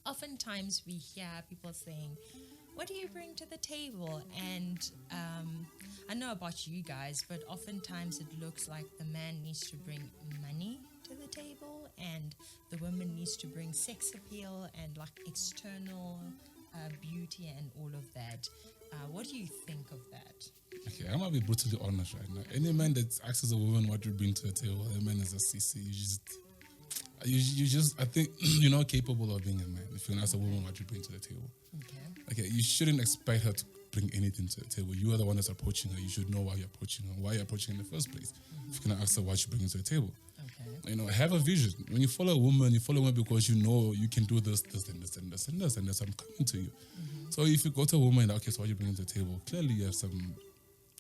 oftentimes we hear people saying, what do you bring to the table? And I know about you guys, but oftentimes it looks like the man needs to bring money to the table and the woman needs to bring sex appeal and like external beauty and all of that. What do you think of that? Okay, I'm gonna be brutally honest right now. Any man that asks a woman what you bring to the table, that man is a CC. I think you're not capable of being a man if you can ask a woman what you bring to the table. Okay, you shouldn't expect her to bring anything to the table. You are the one that's approaching her. You should know why you're approaching her, why you're approaching her in the first place. If you can ask her what you bring to the table. Have a vision. When you follow a woman because you know you can do this, and this, and this, and this, and this. I'm coming to you. So if you go to a woman, okay, so what you bring to the table? Clearly, you have some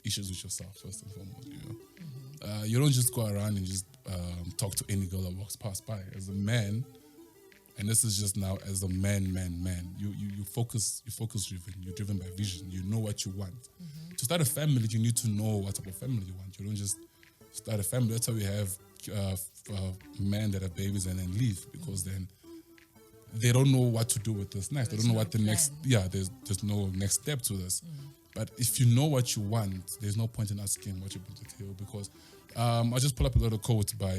issues with yourself first and foremost. You don't just go around and just talk to any girl that walks past by. As a man, and this is just now as a man. You focus driven. You're driven by vision. You know what you want. To start a family, you need to know what type of family you want. You don't just start a family. That's why we have men that have babies and then leave, because then they don't know what to do with this next. They don't know what the next. Yeah, there's no next step to this. But if you know what you want, there's no point in asking what you bring to the table, because I just pull up a little quote by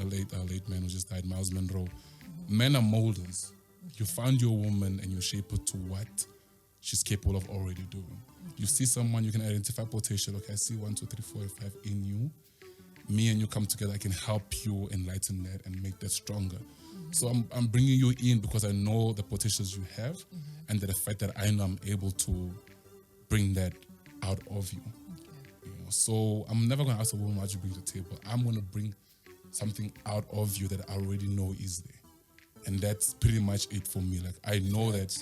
a late man who just died, Miles Monroe. Men are molders. You find your woman and you shape her to what she's capable of already doing. You see someone, you can identify potential. Okay, I see 1, 2, 3, 4, 5 in you. Me and you come together, I can help you enlighten that and make that stronger. So I'm bringing you in because I know the potentials you have, and the fact that I know I'm able to bring that out of you. So I'm never going to ask a woman what you bring to the table. I'm going to bring something out of you that I already know is there. And that's pretty much it for me. Like, I know that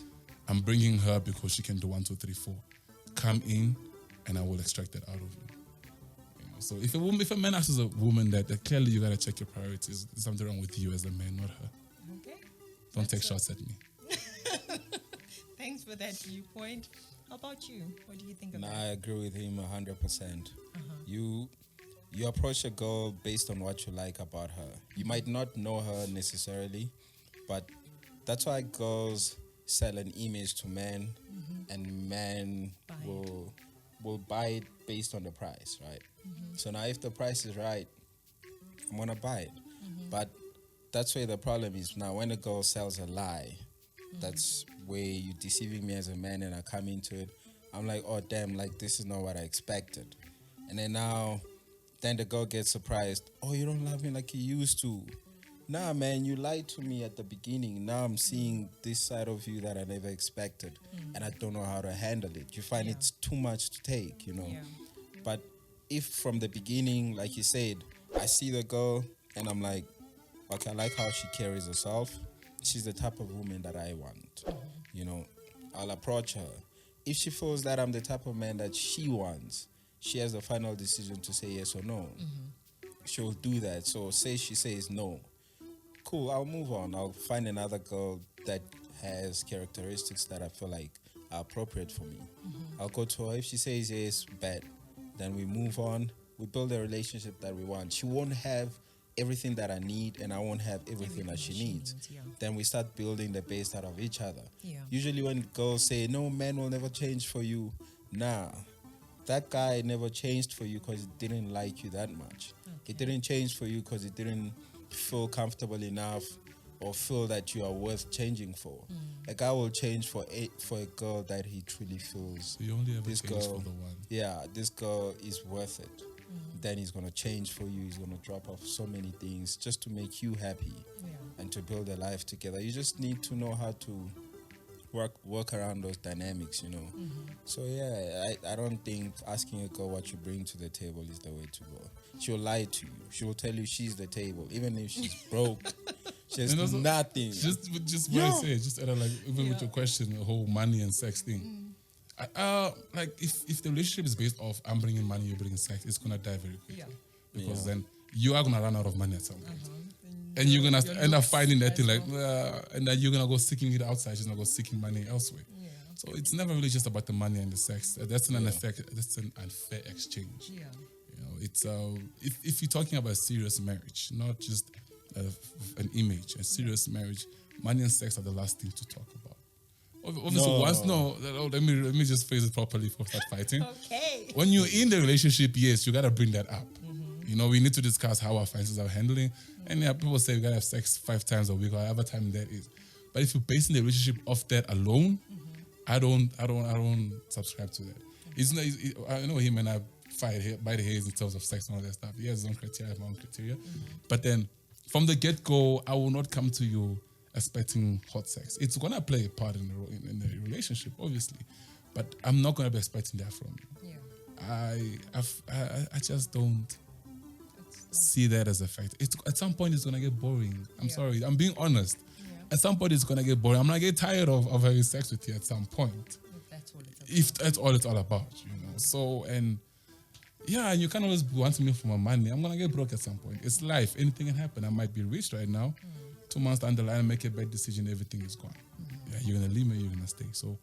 I'm bringing her because she can do 1, 2, 3, 4. Come in and I will extract that out of you. So if a man asks a woman that clearly you got to check your priorities. There's something wrong with you as a man, not her. Okay. Don't take shots at me. Thanks for that viewpoint. How about you? What do you think of that? I agree with him 100%. You approach a girl based on what you like about her. You might not know her necessarily, but that's why girls sell an image to men, and men will buy it based on the price, right? So now if the price is right, I'm going to buy it. But that's where the problem is now. When a girl sells a lie, that's where you're deceiving me as a man, and I come into it. I'm like, oh, damn, like, this is not what I expected. And then the girl gets surprised. Oh, you don't love me like you used to. Nah, man, you lied to me at the beginning. Now I'm seeing this side of you that I never expected, and I don't know how to handle it. You find it's too much to take, But if from the beginning, like you said, I see the girl and I'm like, okay, I like how she carries herself. She's the type of woman that I want. I'll approach her. If she feels that I'm the type of man that she wants, she has the final decision to say yes or no. She'll do that. So say she says no. Cool, I'll move on. I'll find another girl that has characteristics that I feel like are appropriate for me. I'll go to her. If she says yes, bet. Then we move on. We build a relationship that we want. She won't have everything that I need, and I won't have everything that she needs. Then we start building the best out of each other. Usually when girls say, no, man will never change for you. Nah, that guy never changed for you because he didn't like you that much. He didn't change for you because he didn't feel comfortable enough or feel that you are worth changing for. A guy will change for a girl that he truly feels. So you only ever this change girl, for the one. Yeah, this girl is worth it. Then he's going to change for you. He's going to drop off so many things just to make you happy and to build a life together. You just need to know how to work around those dynamics, So I don't think asking a girl what you bring to the table is the way to go. She'll lie to you. She will tell you she's the table, even if she's broke. She has nothing. Just what I said. Just like even with your question, the whole money and sex thing. Like if the relationship is based off I'm bringing money, you're bringing sex, it's gonna die very quickly. Because then you are gonna run out of money at some point. And you're gonna end up finding that thing and then you're gonna go seeking it outside. She's gonna go seeking money elsewhere. So it's never really just about the money and the sex. That's an unfair exchange. It's if you're talking about a serious marriage, not just an image, a serious marriage, money and sex are the last thing to talk about. Obviously, let me just phrase it properly before we start fighting. Okay. When you're in the relationship, yes, you gotta bring that up. We need to discuss how our finances are handling. And people say we gotta have sex 5 times a week or however time that is. But if you're basing the relationship off that alone, I don't subscribe to that. It's not. I know him and I fight by the hairs in terms of sex and all that stuff. He has his own criteria, I have my own criteria. But then from the get-go, I will not come to you expecting hot sex. It's gonna play a part in the relationship, obviously. But I'm not gonna be expecting that from you. Yeah. I just don't see that as a fact. At some point, it's gonna get boring. I'm sorry. I'm being honest. Yeah. At some point, it's gonna get boring. I'm gonna get tired of having sex with you at some point. If that's all it's all about, So, and you can't always want me for my money. I'm gonna get broke at some point. It's life. Anything can happen. I might be rich right now. 2 months down the line, make a bad decision, everything is gone. Yeah, you're gonna leave me, you're gonna stay. So,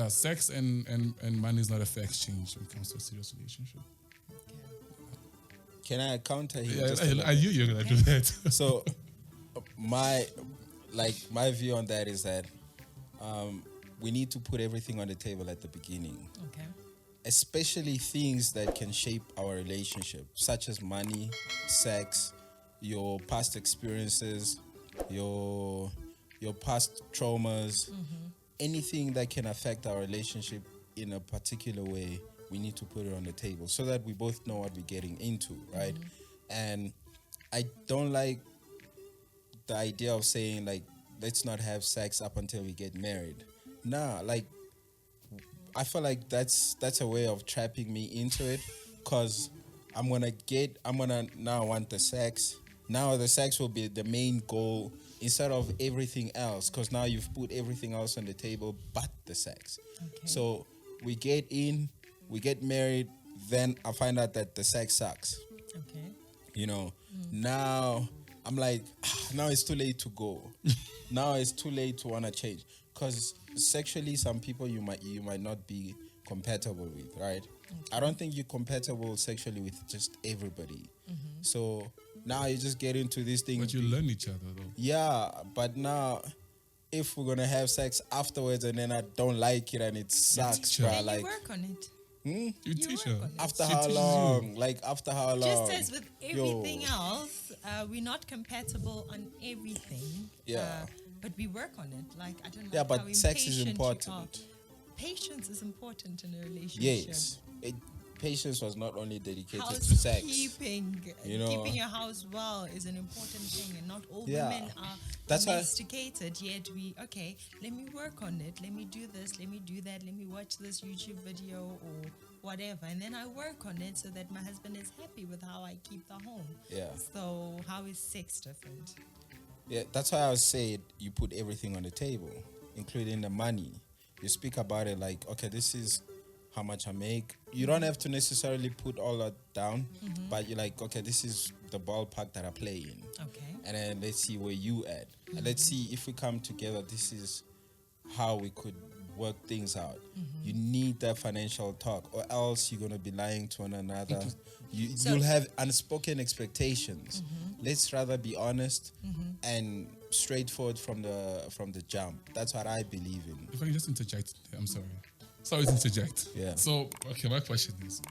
sex and money is not a fair exchange when it comes to a serious relationship. Can I counter here? I knew you were gonna do that. So, my view on that is that we need to put everything on the table at the beginning. Okay. Especially things that can shape our relationship, such as money, sex, your past experiences, your past traumas, anything that can affect our relationship in a particular way, we need to put it on the table so that we both know what we're getting into, right? And I don't like the idea of saying, like, let's not have sex up until we get married. Nah, like, I feel like that's a way of trapping me into it, because I'm gonna now want the sex. Now the sex will be the main goal instead of everything else, because now you've put everything else on the table but the sex. Okay. So we get in, we get married, then I find out that the sex sucks. Okay. Now I'm like, now it's too late to go. Now it's too late to want to change, because sexually some people you might not be compatible with, right? Okay. I don't think you're compatible sexually with just everybody. So now you just get into this thing. But you learn each other though. Yeah, but now if we're gonna have sex afterwards and then I don't like it and it sucks, bro, then like you work on it. You teach her. After how long? Like after how long? Just as with everything else, we're not compatible on everything. Yeah. But we work on it. Like, I don't know. Yeah, but sex is important. Patience is important in a relationship. Yes. Patience was not only dedicated to sex. Keeping your house well is an important thing, and not all women are domesticated. Yet let me work on it. Let me do this. Let me do that. Let me watch this YouTube video or whatever, and then I work on it so that my husband is happy with how I keep the home. Yeah. So how is sex different? Yeah, that's why I said you put everything on the table, including the money. You speak about it like, okay, this is how much I make. You don't have to necessarily put all that down, but you're like, okay, this is the ballpark that I play in. Okay. And then let's see where you at. And let's see if we come together, this is how we could work things out. You need that financial talk, or else you're going to be lying to one another. You'll have unspoken expectations. Let's rather be honest and straightforward from the jump. That's what I believe in. If I can just interject, I'm sorry. Sorry to interject. Yeah. So, okay, my question is,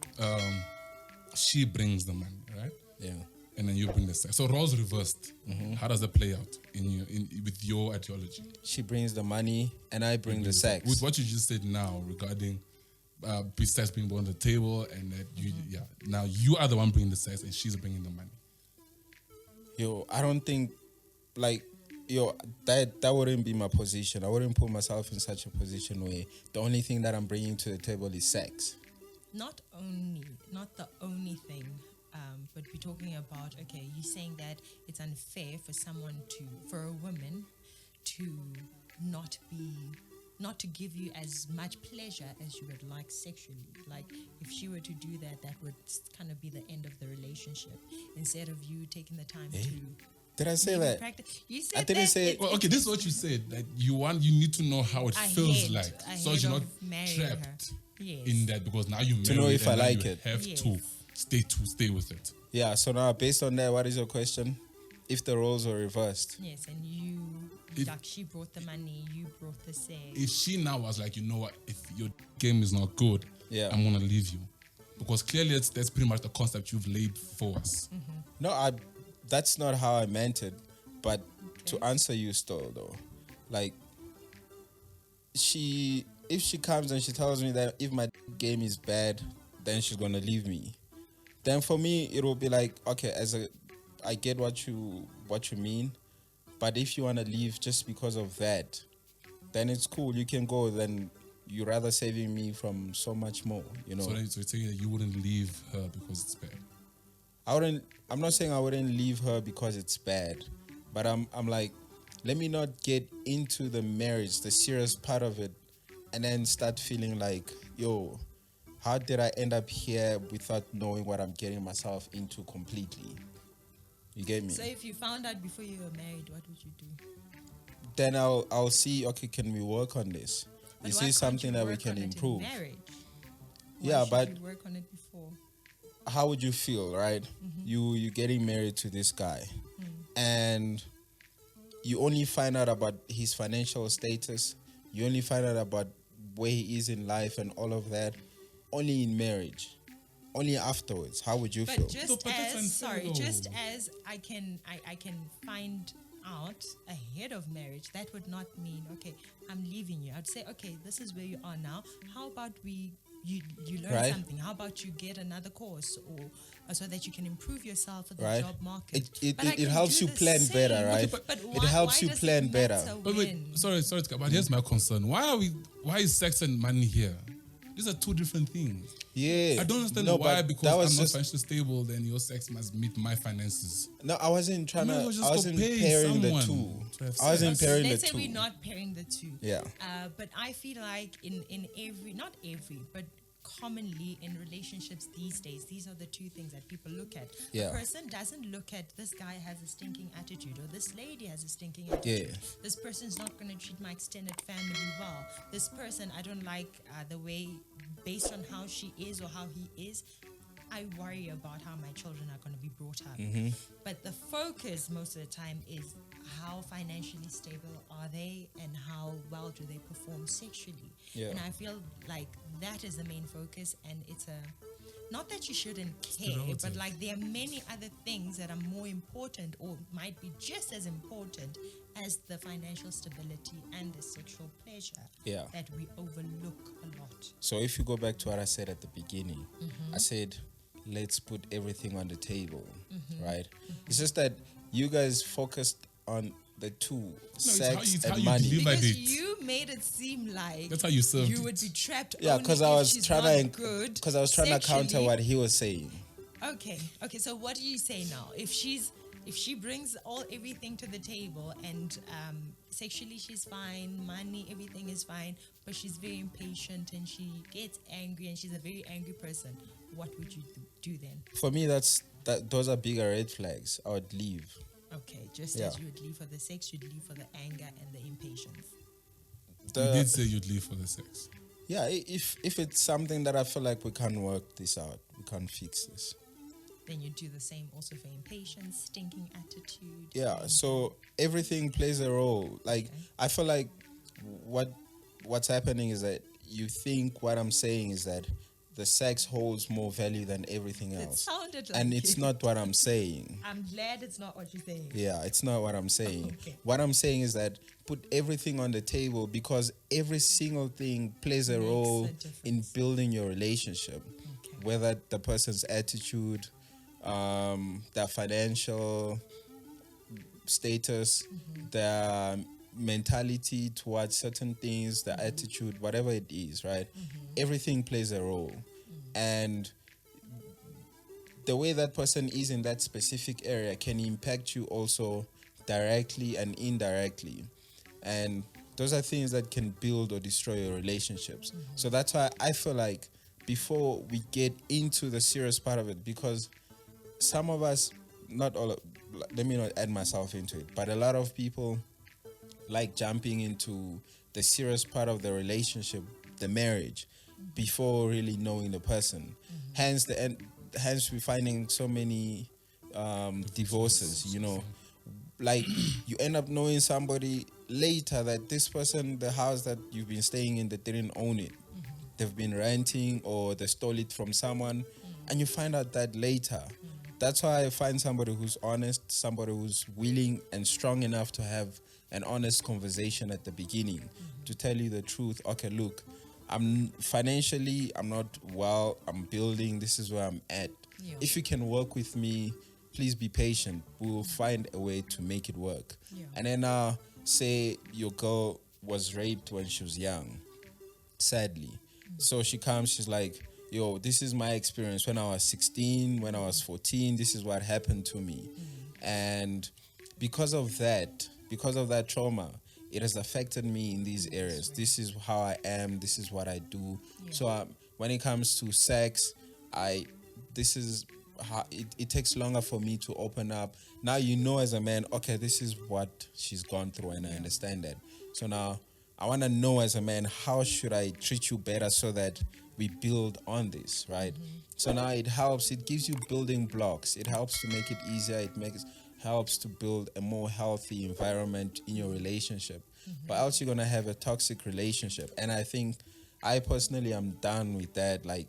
she brings the money, right? Yeah. And then you bring the sex. So roles reversed. How does that play out with your ideology? She brings the money and I bring the sex. With what you just said now regarding sex being on the table, and that now you are the one bringing the sex and she's bringing the money. I don't think that wouldn't be my position. I wouldn't put myself in such a position where the only thing that I'm bringing to the table is sex. Not the only thing, but we're talking about, okay, you're saying that it's unfair for a woman to not to give you as much pleasure as you would like sexually. Like, if she were to do that, that would kind of be the end of the relationship, instead of you taking the time to... Did I say that? You said I didn't say it. Well, okay, this is what you said. That you need to know how it feels like, so you're not trapped in that, because now you married to know if I like you it. have to stay with it. Yeah. So now, based on that, what is your question? if the roles were reversed. Yes, and like she brought the money, you brought the sex. If she now was like, you know what, if your game is not good, I'm gonna leave you, because clearly that's pretty much the concept you've laid for us. No, that's not how I meant it. But to answer you still though, like if she comes and she tells me that if my game is bad, then she's gonna leave me, then for me it will be like, okay, I get what you mean, but if you wanna leave just because of that, then it's cool, you can go. Then you're rather saving me from so much more, you know. So you're saying that you wouldn't leave her because it's bad? I'm not saying I wouldn't leave her because it's bad, but I'm like, let me not get into the marriage, the serious part of it, and then start feeling like, yo, how did I end up here without knowing what I'm getting myself into completely? You get me? So if you found out before you were married, what would you do? Then I'll see, okay, can we work on this? But Is why this can't something you that we work can on it in improve? marriage? Yeah, Why should you work on it before? How would you feel, right? You getting married to this guy, and you only find out about his financial status. You only find out about where he is in life and all of that only in marriage, only afterwards. How would you feel? Just as I can find out ahead of marriage, that would not mean, okay, I'm leaving you. I'd say, okay, this is where you are now. How about you learn something? How about you get another course, or so that you can improve yourself in the job market? It helps you plan better, right? Okay, but it helps you plan better. But wait, sorry, but here's my concern. Why is sex and money here? These are two different things. Yeah. I don't understand why, because I'm not financially stable, then your sex must meet my finances. No, I wasn't trying I I wasn't pairing the two. I wasn't pairing the two. Let's say we're not pairing the two. Yeah. But I feel like in every, not every, but commonly in relationships these days, these are the two things that people look at. Yeah. The person doesn't look at, this guy has a stinking attitude, or this lady has a stinking attitude. Yeah. This person's not going to treat my extended family well. This person, I don't like the way, based on how she is or how he is, I worry about how my children are going to be brought up. But the focus most of the time is how financially stable are they and how well do they perform sexually. Yeah. And I feel like that is the main focus, and it's not that you shouldn't care, but like there are many other things that are more important or might be just as important as the financial stability and the sexual pleasure that we overlook a lot. So if you go back to what I said at the beginning, I said, let's put everything on the table, right? It's just that you guys focused on the two, sex and money. Because you made it seem like that's how you served you would be trapped. Yeah, because I was trying to counter what he was saying. Okay. So what do you say now? If she brings everything to the table and sexually she's fine, money, everything is fine, but she's very impatient and she gets angry and she's a very angry person, what would you do then? For me, those are bigger red flags. I would leave. Okay, just as you would leave for the sex, you'd leave for the anger and the impatience. You did say you'd leave for the sex. Yeah, if it's something that I feel like we can't work this out, we can't fix this, then you do the same also for impatience, stinking attitude. Yeah, so everything plays a role. Like, I feel like what's happening is that you think what I'm saying is that the sex holds more value than everything else. It sounded like and it's not what I'm saying. I'm glad it's not what you're saying. Yeah, it's not what I'm saying. Okay. What I'm saying is that put everything on the table, because every single thing plays a role in building your relationship. Okay. Whether the person's attitude, their financial status, their mentality towards certain things, their attitude, whatever it is, right? Everything plays a role. And the way that person is in that specific area can impact you also directly and indirectly. And those are things that can build or destroy your relationships. So that's why I feel like before we get into the serious part of it, because some of us, not all, let me not add myself into it, but a lot of people like jumping into the serious part of the relationship, the marriage, before really knowing the person. Hence we're finding so many divorces, like you end up knowing somebody later that this person, the house that you've been staying in, they didn't own it. They've been renting or they stole it from someone, and you find out that later. That's why I find somebody who's honest, somebody who's willing and strong enough to have an honest conversation at the beginning to tell you the truth. Okay, look, I'm not well, I'm building, this is where I'm at. Yeah. If you can work with me, please be patient. We'll find a way to make it work. Yeah. And then say your girl was raped when she was young, sadly. So she comes, she's like, yo, this is my experience when I was 16, when I was 14, this is what happened to me. And because of that trauma, it has affected me in these areas. This is how I am, this is what I do. Yeah. So when it comes to sex, this is how it takes longer for me to open up. Now you know as a man, okay, this is what she's gone through, and I understand that. So now I want to know as a man, how should I treat you better so that we build on this, right? So now it helps, it gives you building blocks. It helps to make it easier. Helps to build a more healthy environment in your relationship. But else you're going to have a toxic relationship. And I think I personally am done with that. Like,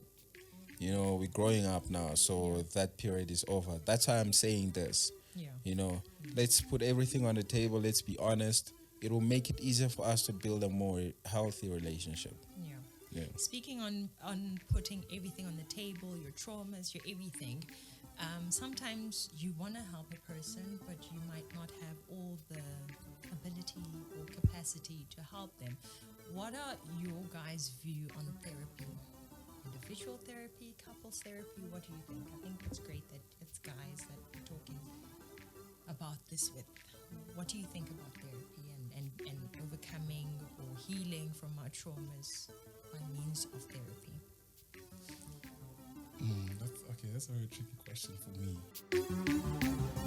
you know, we're growing up now, so that period is over. That's why I'm saying this. Yeah. You know, let's put everything on the table. Let's be honest. It will make it easier for us to build a more healthy relationship. Yeah. Yeah. Speaking on putting everything on the table, your traumas, your everything, sometimes you want to help a person, but you might not have all the ability or capacity to help them. What are your guys' view on therapy? Individual therapy, couples therapy, what do you think? I think it's great that it's guys that we're talking about this with. What do you think about therapy and overcoming or healing from our traumas by means of therapy? That's a very tricky question for me.